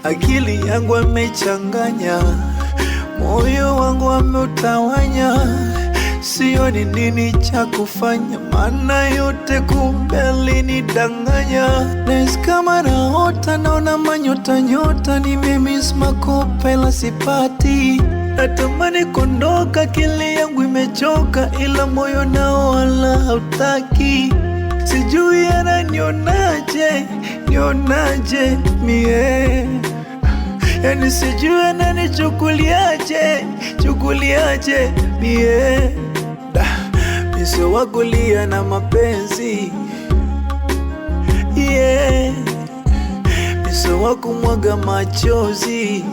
akili yangu amechanganya, moyo wangu ameutawanya, sioni nini cha kufanya, maana yote kumbe alinidanganya. Nahisi kama naota, naona manyota nyota, nimemiss makopa ila sipati. Natamani kondoka, akili yangu imechoka, ila moyo nao wala hautaki. Sijui ananionaje, nionaje mie, yani sijui ananichukuliaje, chukuliaje mie. Miso wakulia na mapenzi, yeah. Miso wakumwaga machozi,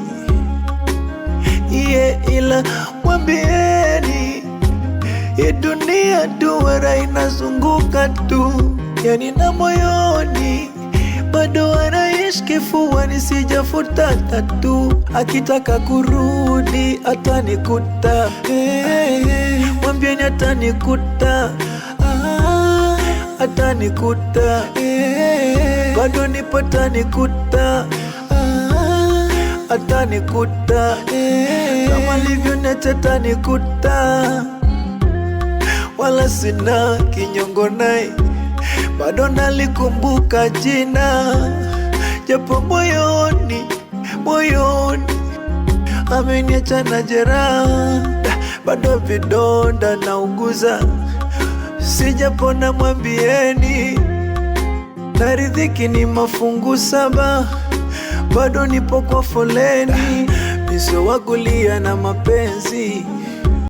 yeah. Ila mwambieni, hii dunia duara inazunguka tu, yani na moyoni bado anaishi kifuani, sijafuta tatu. Akitaka kurudi atanikuta, mwambieni atanikuta, atanikuta, bado nipo atanikuta, atanikuta, kama alivyoniacha atanikuta. Wala sina kinyongo naye, bado nalikumbuka jina, japo moyoni, moyoni ameniacha na jeraha, bado vidonda nauguza, sijapona. Mwambieni naridhiki ni mafungu 7, bado nipo kwa foleni. Miso wakulia na mapenzi,